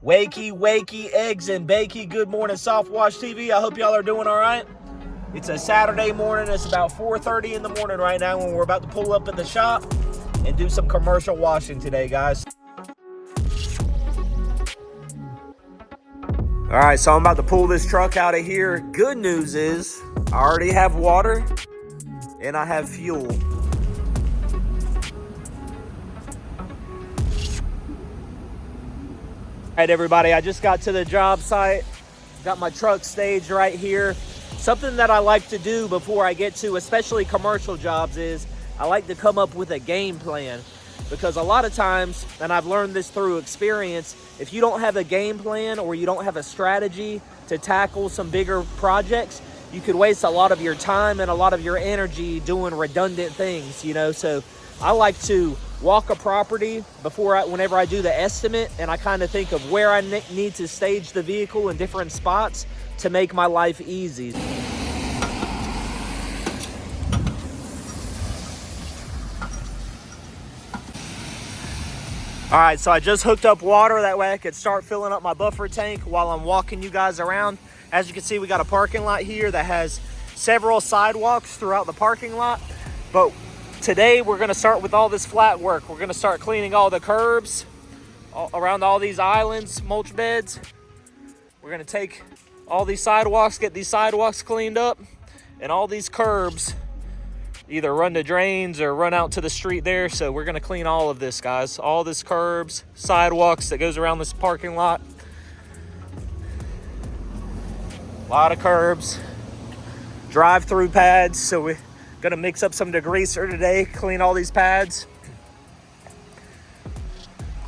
Wakey, eggs and bakey. Good morning, Softwash TV. I hope y'all are doing all right. It's a Saturday morning. It's about 4:30 in the morning right now when we're about to pull up in the shop and do some commercial washing today, guys. All right, so I'm about to pull this truck out of here. Good news is I already have water and I have fuel. All right, everybody, I just got to the job site. Got my truck staged right here. Something that I like to do before I get to, especially commercial jobs, is I like to come up with a game plan. Because a lot of times, and I've learned this through experience, if you don't have a game plan or you don't have a strategy to tackle some bigger projects, you could waste a lot of your time and a lot of your energy doing redundant things, you know? So I like to walk a property whenever I do the estimate, and I kind of think of where I need to stage the vehicle in different spots to make my life easy. All right, so I just hooked up water. That way I could start filling up my buffer tank while I'm walking you guys around. As you can see, we got a parking lot here that has several sidewalks throughout the parking lot. But today we're gonna start with all this flat work. We're gonna start cleaning all the curbs around all these islands, mulch beds. We're gonna take all these sidewalks, get these sidewalks cleaned up, and all these curbs either run to drains or run out to the street there. So we're gonna clean all of this, guys. All this curbs, sidewalks that goes around this parking lot. A lot of curbs, drive-through pads. So we're gonna mix up some degreaser today, clean all these pads.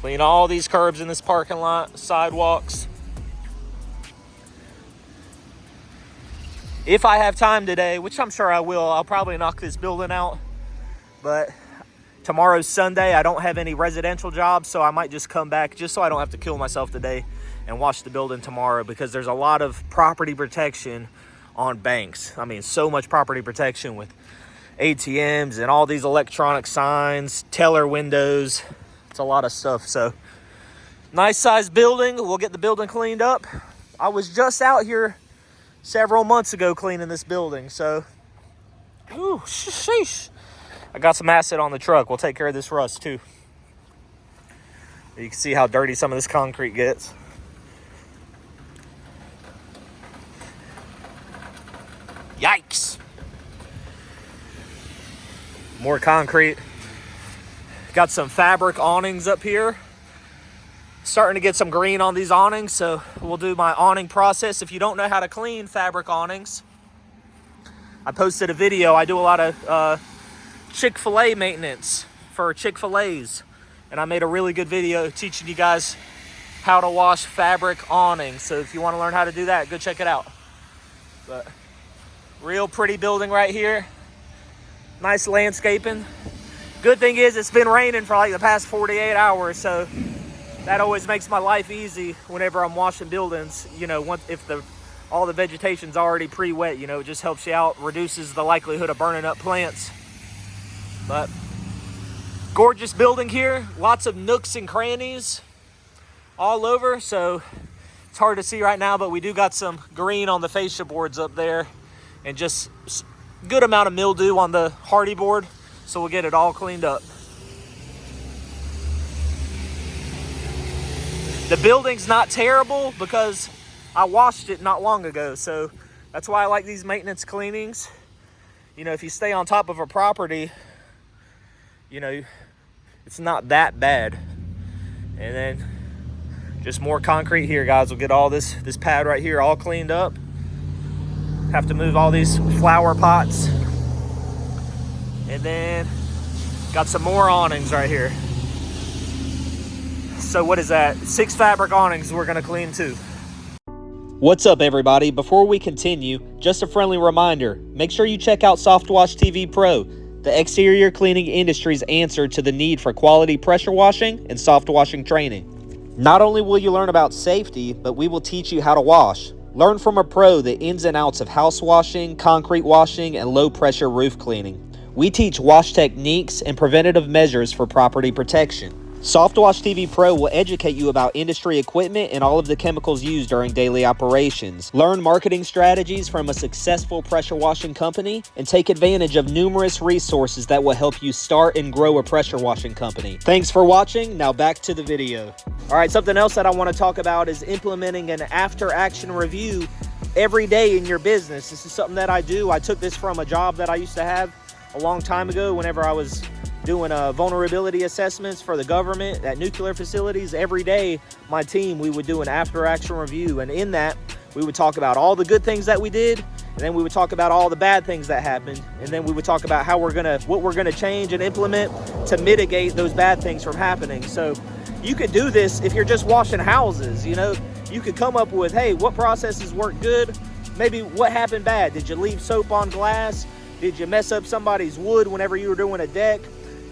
Clean all these curbs in this parking lot, sidewalks. If I have time today, which I'm sure I will, I'll probably knock this building out. But tomorrow's Sunday. I don't have any residential jobs, so I might just come back just so I don't have to kill myself today and wash the building tomorrow, because there's a lot of property protection on banks. I mean, so much property protection with ATMs and all these electronic signs, teller windows. It's a lot of stuff. So nice sized building. We'll get the building cleaned up. I was just out here several months ago cleaning this building, so ooh, sheesh. I got some acid on the truck. We'll take care of this rust too. You can see how dirty some of this concrete gets. Yikes. More concrete. Got some fabric awnings up here. Starting to get some green on these awnings, so we'll do my awning process. If you don't know how to clean fabric awnings, I posted a video. I do a lot of Chick-fil-A maintenance for Chick-fil-A's, and I made a really good video teaching you guys how to wash fabric awnings. So if you want to learn how to do that, go check it out. But real pretty building right here. Nice landscaping. Good thing is it's been raining for like the past 48 hours, so that always makes my life easy whenever I'm washing buildings. You know, if all the vegetation's already pre-wet, you know, it just helps you out, reduces the likelihood of burning up plants. But gorgeous building here, lots of nooks and crannies all over, so it's hard to see right now, but we do got some green on the fascia boards up there and just good amount of mildew on the hardy board, so we'll get it all cleaned up. The building's not terrible because I washed it not long ago, so that's why I like these maintenance cleanings. You know, if you stay on top of a property, you know, it's not that bad. And then just more concrete here, guys. We'll get all this pad right here all cleaned up. Have to move all these flower pots. And then got some more awnings right here. So what is that? 6 fabric awnings we're gonna clean too. What's up, everybody? Before we continue, just a friendly reminder, make sure you check out Softwash TV Pro, the exterior cleaning industry's answer to the need for quality pressure washing and soft washing training. Not only will you learn about safety, but we will teach you how to wash. Learn from a pro the ins and outs of house washing, concrete washing, and low pressure roof cleaning. We teach wash techniques and preventative measures for property protection. Softwash TV Pro will educate you about industry equipment and all of the chemicals used during daily operations. Learn marketing strategies from a successful pressure washing company and take advantage of numerous resources that will help you start and grow a pressure washing company. Thanks for watching. Now back to the video. All right, something else that I want to talk about is implementing an after-action review every day in your business. This is something that I do. I took this from a job that I used to have a long time ago whenever I was doing vulnerability assessments for the government at nuclear facilities. Every day, my team, we would do an after-action review, and in that, we would talk about all the good things that we did, and then we would talk about all the bad things that happened, and then we would talk about what we're gonna change and implement to mitigate those bad things from happening. So you could do this if you're just washing houses. You know, you could come up with, hey, what processes work good? Maybe what happened bad? Did you leave soap on glass? Did you mess up somebody's wood whenever you were doing a deck?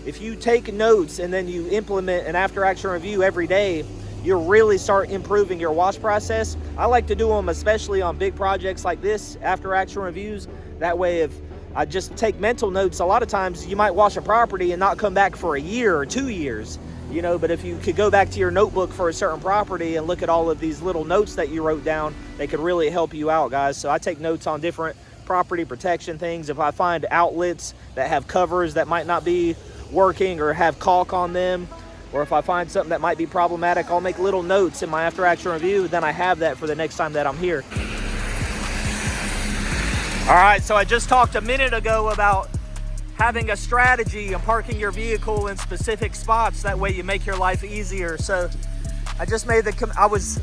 If you take notes and then you implement an after-action review every day, you'll really start improving your wash process. I like to do them especially on big projects like this, after-action reviews. That way, if I just take mental notes, a lot of times you might wash a property and not come back for a year or 2 years, you know, but if you could go back to your notebook for a certain property and look at all of these little notes that you wrote down, they could really help you out, guys. So I take notes on different property protection things. If I find outlets that have covers that might not be working or have caulk on them, or if I find something that might be problematic, I'll make little notes in my after action review. Then I have that for the next time that I'm here. All right, so I just talked a minute ago about having a strategy and parking your vehicle in specific spots. That way you make your life easier. So I just made I was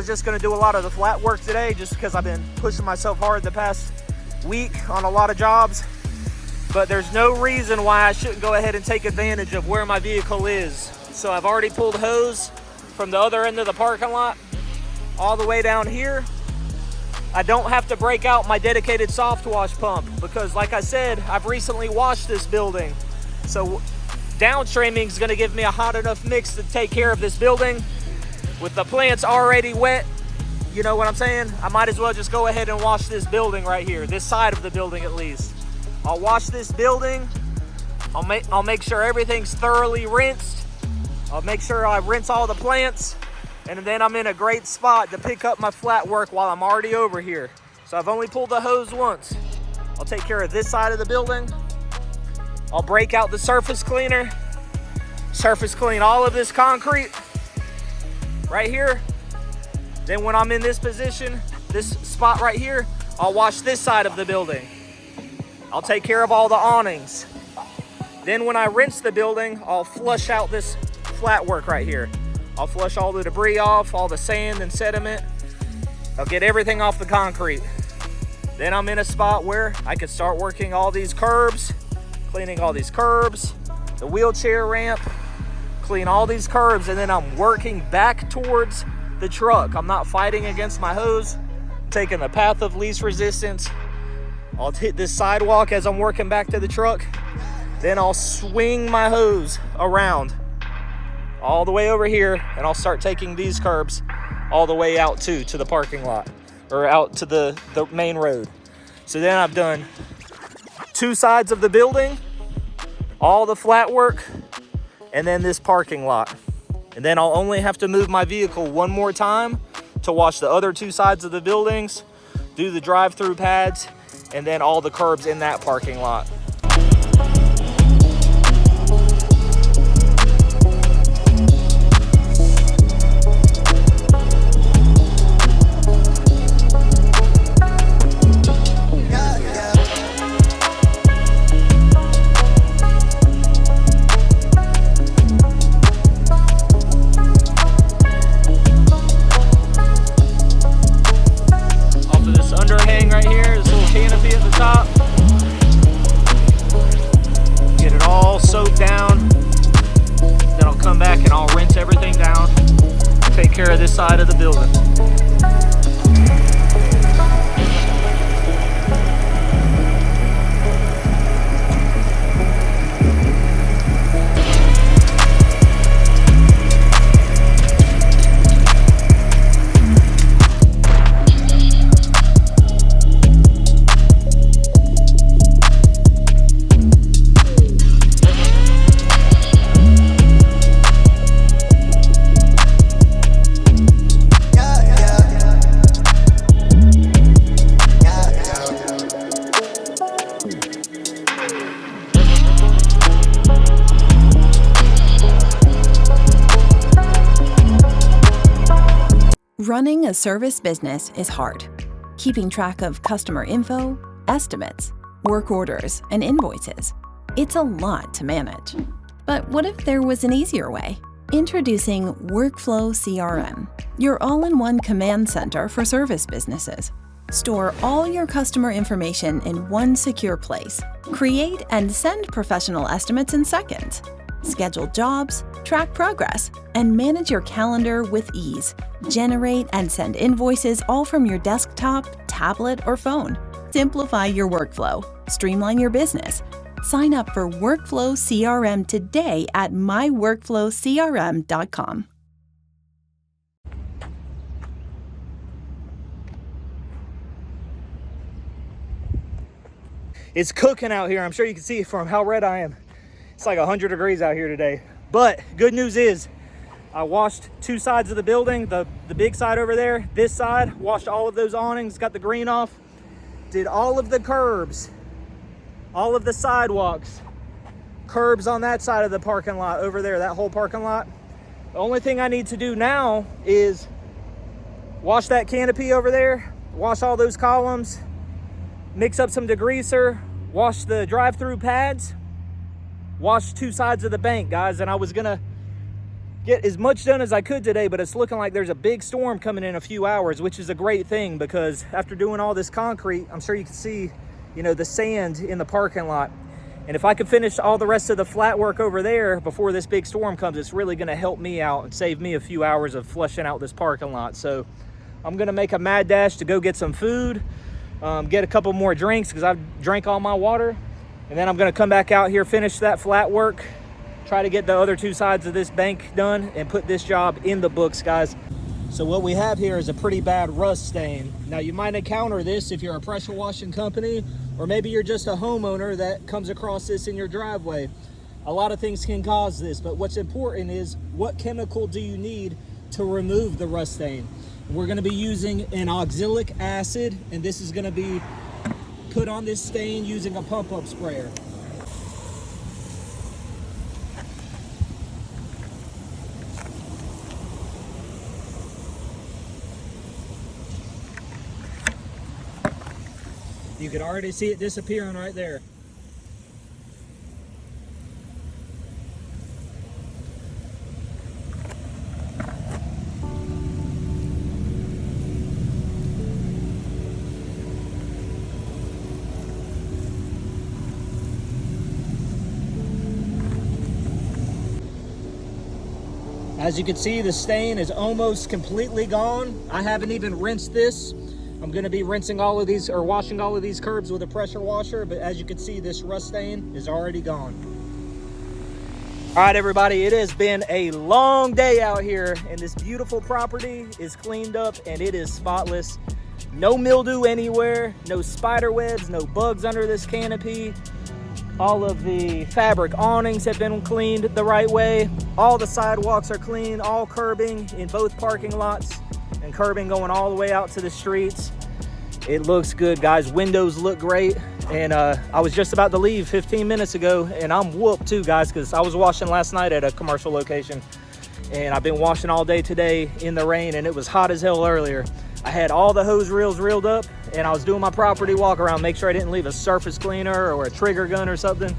just gonna do a lot of the flat work today just because I've been pushing myself hard the past week on a lot of jobs. But there's no reason why I shouldn't go ahead and take advantage of where my vehicle is. So I've already pulled hose from the other end of the parking lot all the way down here. I don't have to break out my dedicated soft wash pump because, like I said, I've recently washed this building. So downstreaming is gonna give me a hot enough mix to take care of this building. With the plants already wet, you know what I'm saying? I might as well just go ahead and wash this building right here, this side of the building at least. I'll wash this building. I'll make sure everything's thoroughly rinsed. I'll make sure I rinse all the plants, and then I'm in a great spot to pick up my flat work while I'm already over here. So I've only pulled the hose once. I'll take care of this side of the building. I'll break out the surface cleaner, surface clean all of this concrete right here. Then when I'm in this position, this spot right here, I'll wash this side of the building. I'll take care of all the awnings. Then when I rinse the building, I'll flush out this flat work right here. I'll flush all the debris off, all the sand and sediment. I'll get everything off the concrete. Then I'm in a spot where I can start working all these curbs, cleaning all these curbs, the wheelchair ramp, clean all these curbs, and then I'm working back towards the truck. I'm not fighting against my hose, I'm taking the path of least resistance. I'll hit this sidewalk as I'm working back to the truck. Then I'll swing my hose around all the way over here, and I'll start taking these curbs all the way out to the parking lot, or out to the main road. So then I've done 2 sides of the building, all the flat work, and then this parking lot. And then I'll only have to move my vehicle one more time to wash the other 2 sides of the buildings, do the drive-through pads, and then all the curbs in that parking lot. This side of the building. Running a service business is hard. Keeping track of customer info, estimates, work orders, and invoices. It's a lot to manage. But what if there was an easier way? Introducing Workflow CRM, your all-in-one command center for service businesses. Store all your customer information in one secure place. Create and send professional estimates in seconds. Schedule jobs, track progress, and manage your calendar with ease. Generate and send invoices all from your desktop, tablet, or phone. Simplify your workflow. Streamline your business. Sign up for Workflow CRM today at myworkflowcrm.com. It's cooking out here. I'm sure you can see from how red I am. It's like 100 degrees out here today. But good news is I washed two sides of the building, the big side over there, this side, washed all of those awnings, got the green off, did all of the curbs, all of the sidewalks, curbs on that side of the parking lot over there, that whole parking lot. The only thing I need to do now is wash that canopy over there, wash all those columns, mix up some degreaser, wash the drive-through pads, wash two sides of the bank, guys. And I was gonna get as much done as I could today, but it's looking like there's a big storm coming in a few hours, which is a great thing because after doing all this concrete, I'm sure you can see, you know, the sand in the parking lot. And if I could finish all the rest of the flat work over there before this big storm comes, it's really gonna help me out and save me a few hours of flushing out this parking lot. So I'm gonna make a mad dash to go get some food, get a couple more drinks because I've drank all my water. And then I'm gonna come back out here, finish that flat work, try to get the other two sides of this bank done and put this job in the books, guys. So what we have here is a pretty bad rust stain. Now you might encounter this if you're a pressure washing company, or maybe you're just a homeowner that comes across this in your driveway. A lot of things can cause this, but what's important is what chemical do you need to remove the rust stain? We're gonna be using an oxalic acid, and this is gonna be put on this stain using a pump-up sprayer. You can already see it disappearing right there. As you can see, the stain is almost completely gone. I haven't even rinsed this. I'm gonna be rinsing all of these, or washing all of these curbs with a pressure washer, but as you can see, this rust stain is already gone. All right, everybody, it has been a long day out here, and this beautiful property is cleaned up and it is spotless. No mildew anywhere, no spider webs, no bugs under this canopy. All of the fabric awnings have been cleaned the right way. All the sidewalks are clean, all curbing in both parking lots and curbing going all the way out to the streets. It looks good, guys. Windows look great. And I was just about to leave 15 minutes ago, and I'm whooped too, guys, because I was washing last night at a commercial location, and I've been washing all day today in the rain, and it was hot as hell earlier. I had all the hose reels reeled up, and I was doing my property walk around, make sure I didn't leave a surface cleaner or a trigger gun or something.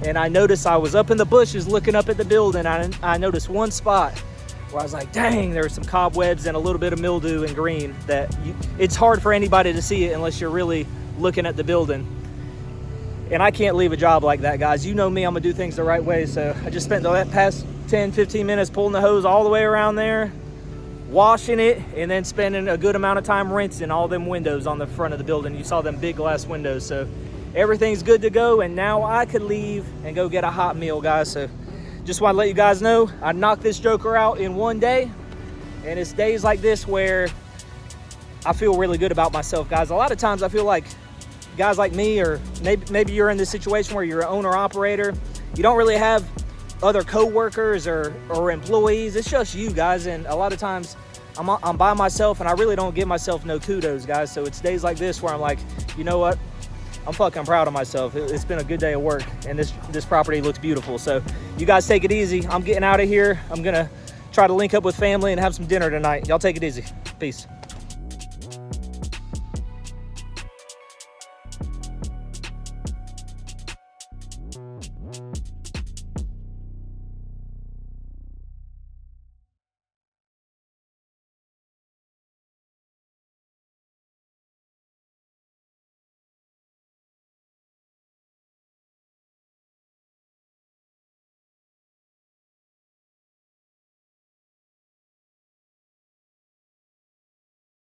And I noticed I was up in the bushes looking up at the building. I noticed one spot where I was like, dang, there were some cobwebs and a little bit of mildew and green that it's hard for anybody to see it unless you're really looking at the building. And I can't leave a job like that, guys. You know me, I'm gonna do things the right way. So I just spent the past 10, 15 minutes pulling the hose all the way around there, washing it, and then spending a good amount of time rinsing all them windows on the front of the building. You saw them big glass windows. So everything's good to go, and now I could leave and go get a hot meal, guys. So just want to let you guys know I knocked this joker out in one day, and it's days like this where I feel really good about myself, guys. A lot of times I feel like guys like me, or maybe you're in this situation where you're an owner operator, you don't really have other co-workers or employees. It's just you, guys, and a lot of times I'm by myself, and I really don't give myself no kudos, guys. So it's days like this where I'm like, you know what, I'm fucking proud of myself. It's been a good day of work, and this property looks beautiful. So you guys take it easy. I'm getting out of here. I'm gonna try to link up with family and have some dinner tonight. Y'all take it easy. Peace.